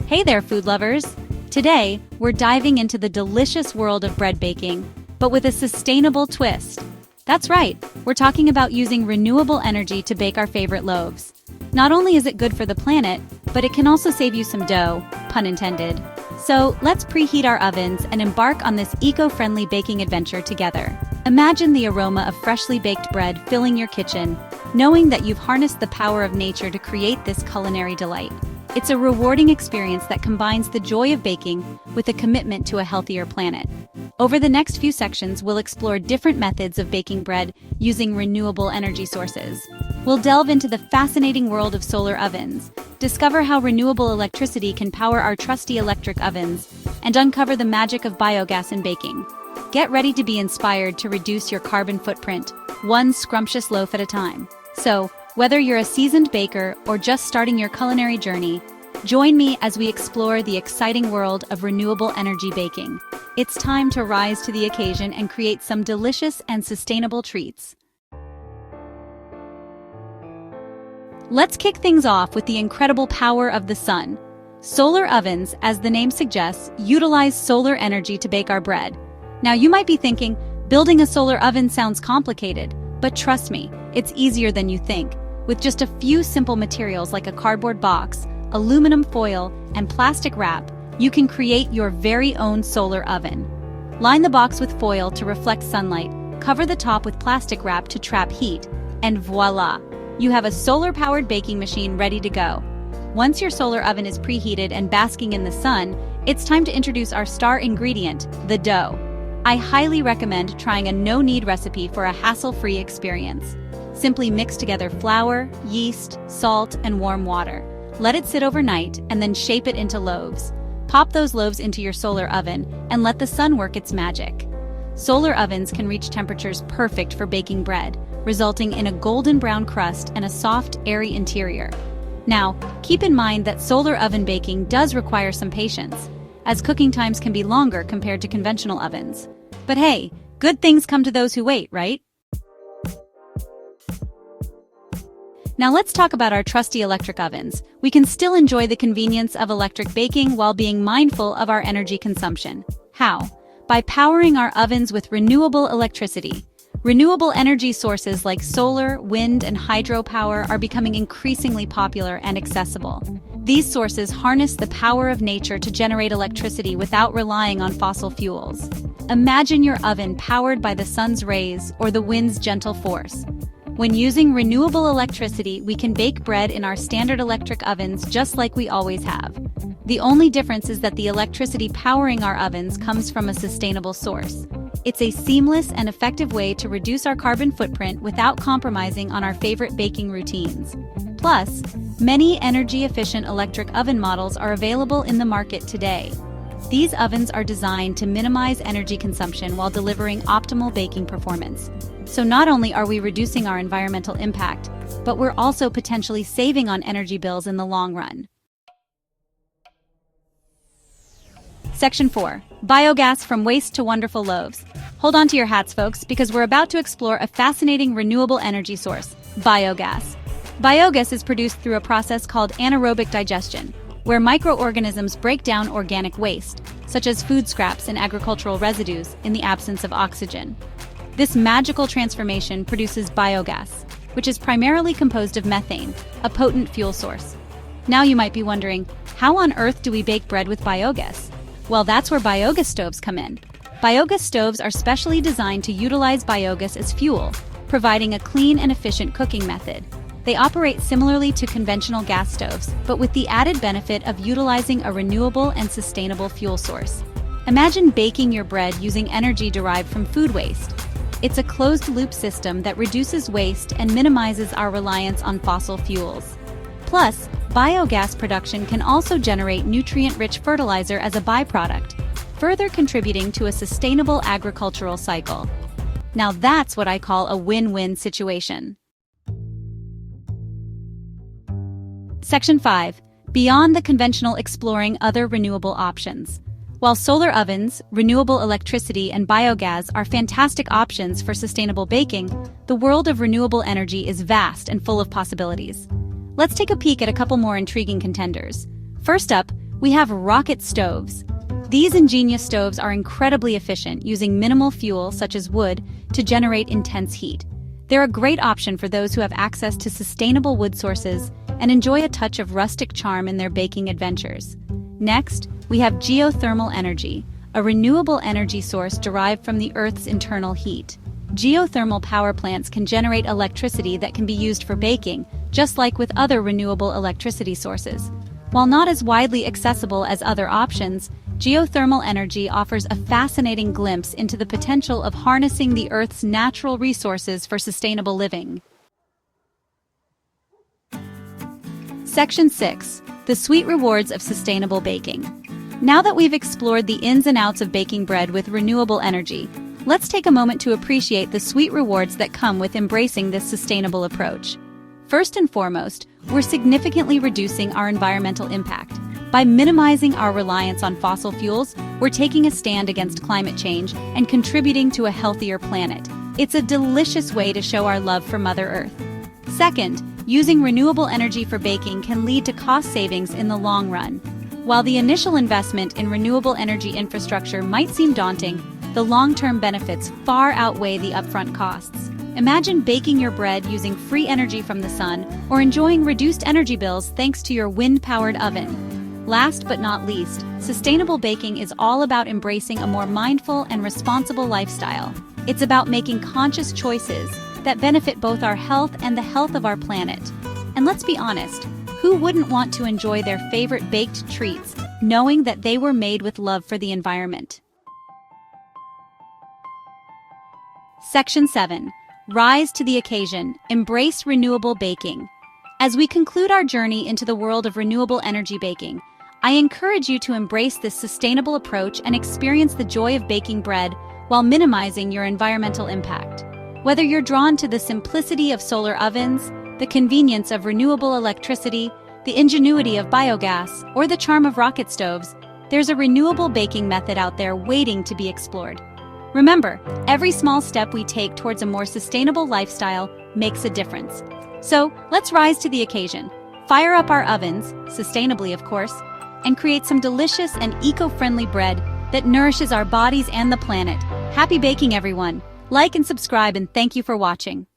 Hey there, food lovers! Today, we're diving into the delicious world of bread baking, but with a sustainable twist. That's right, we're talking about using renewable energy to bake our favorite loaves. Not only is it good for the planet, but it can also save you some dough, pun intended. So let's preheat our ovens and embark on this eco-friendly baking adventure together. Imagine the aroma of freshly baked bread filling your kitchen, knowing that you've harnessed the power of nature to create this culinary delight. It's a rewarding experience that combines the joy of baking with a commitment to a healthier planet. Over the next few sections, we'll explore different methods of baking bread using renewable energy sources. We'll delve into the fascinating world of solar ovens, discover how renewable electricity can power our trusty electric ovens, and uncover the magic of biogas in baking. Get ready to be inspired to reduce your carbon footprint, one scrumptious loaf at a time. So, whether you're a seasoned baker or just starting your culinary journey, join me as we explore the exciting world of renewable energy baking. It's time to rise to the occasion and create some delicious and sustainable treats. Let's kick things off with the incredible power of the sun. Solar ovens, as the name suggests, utilize solar energy to bake our bread. Now you might be thinking, building a solar oven sounds complicated, but trust me, it's easier than you think. With just a few simple materials like a cardboard box, aluminum foil, and plastic wrap, you can create your very own solar oven. Line the box with foil to reflect sunlight, cover the top with plastic wrap to trap heat, and voila! You have a solar-powered baking machine ready to go. Once your solar oven is preheated and basking in the sun, it's time to introduce our star ingredient, the dough. I highly recommend trying a no-knead recipe for a hassle-free experience. Simply mix together flour, yeast, salt, and warm water. Let it sit overnight and then shape it into loaves. Pop those loaves into your solar oven and let the sun work its magic. Solar ovens can reach temperatures perfect for baking bread, resulting in a golden brown crust and a soft, airy interior. Now, keep in mind that solar oven baking does require some patience, as cooking times can be longer compared to conventional ovens. But hey, good things come to those who wait, right? Now let's talk about our trusty electric ovens. We can still enjoy the convenience of electric baking while being mindful of our energy consumption. How? By powering our ovens with renewable electricity. Renewable energy sources like solar, wind, and hydropower are becoming increasingly popular and accessible. These sources harness the power of nature to generate electricity without relying on fossil fuels. Imagine your oven powered by the sun's rays or the wind's gentle force. When using renewable electricity, we can bake bread in our standard electric ovens just like we always have. The only difference is that the electricity powering our ovens comes from a sustainable source. It's a seamless and effective way to reduce our carbon footprint without compromising on our favorite baking routines. Plus, many energy-efficient electric oven models are available in the market today. These ovens are designed to minimize energy consumption while delivering optimal baking performance. So not only are we reducing our environmental impact, but we're also potentially saving on energy bills in the long run. Section 4. Biogas from waste to wonderful loaves. Hold on to your hats, folks, because we're about to explore a fascinating renewable energy source, biogas. Biogas is produced through a process called anaerobic digestion, where microorganisms break down organic waste, such as food scraps and agricultural residues, in the absence of oxygen. This magical transformation produces biogas, which is primarily composed of methane, a potent fuel source. Now you might be wondering, how on earth do we bake bread with biogas? Well, that's where biogas stoves come in. Biogas stoves are specially designed to utilize biogas as fuel, providing a clean and efficient cooking method. They operate similarly to conventional gas stoves, but with the added benefit of utilizing a renewable and sustainable fuel source. Imagine baking your bread using energy derived from food waste. It's a closed-loop system that reduces waste and minimizes our reliance on fossil fuels. Plus, biogas production can also generate nutrient-rich fertilizer as a byproduct, further contributing to a sustainable agricultural cycle. Now that's what I call a win-win situation. Section 5. Beyond the conventional, exploring other renewable options. While solar ovens, renewable electricity, and biogas are fantastic options for sustainable baking, the world of renewable energy is vast and full of possibilities. Let's take a peek at a couple more intriguing contenders. First up, we have rocket stoves. These ingenious stoves are incredibly efficient, using minimal fuel, such as wood, to generate intense heat. They're a great option for those who have access to sustainable wood sources and enjoy a touch of rustic charm in their baking adventures. Next, we have geothermal energy, a renewable energy source derived from the Earth's internal heat. Geothermal power plants can generate electricity that can be used for baking, just like with other renewable electricity sources. While not as widely accessible as other options, geothermal energy offers a fascinating glimpse into the potential of harnessing the Earth's natural resources for sustainable living. Section 6. The sweet rewards of sustainable baking. Now that we've explored the ins and outs of baking bread with renewable energy, let's take a moment to appreciate the sweet rewards that come with embracing this sustainable approach. First and foremost, we're significantly reducing our environmental impact. By minimizing our reliance on fossil fuels, we're taking a stand against climate change and contributing to a healthier planet. It's a delicious way to show our love for Mother Earth. Second, using renewable energy for baking can lead to cost savings in the long run. While the initial investment in renewable energy infrastructure might seem daunting, the long-term benefits far outweigh the upfront costs. Imagine baking your bread using free energy from the sun or enjoying reduced energy bills thanks to your wind-powered oven. Last but not least, sustainable baking is all about embracing a more mindful and responsible lifestyle. It's about making conscious choices that benefit both our health and the health of our planet. And let's be honest, who wouldn't want to enjoy their favorite baked treats, knowing that they were made with love for the environment? Section 7. Rise to the occasion. Embrace renewable baking. As we conclude our journey into the world of renewable energy baking, I encourage you to embrace this sustainable approach and experience the joy of baking bread while minimizing your environmental impact. Whether you're drawn to the simplicity of solar ovens, the convenience of renewable electricity, the ingenuity of biogas, or the charm of rocket stoves, there's a renewable baking method out there waiting to be explored. Remember, every small step we take towards a more sustainable lifestyle makes a difference. So, let's rise to the occasion, fire up our ovens, sustainably of course, and create some delicious and eco-friendly bread that nourishes our bodies and the planet. Happy baking, everyone! Like and subscribe, and thank you for watching.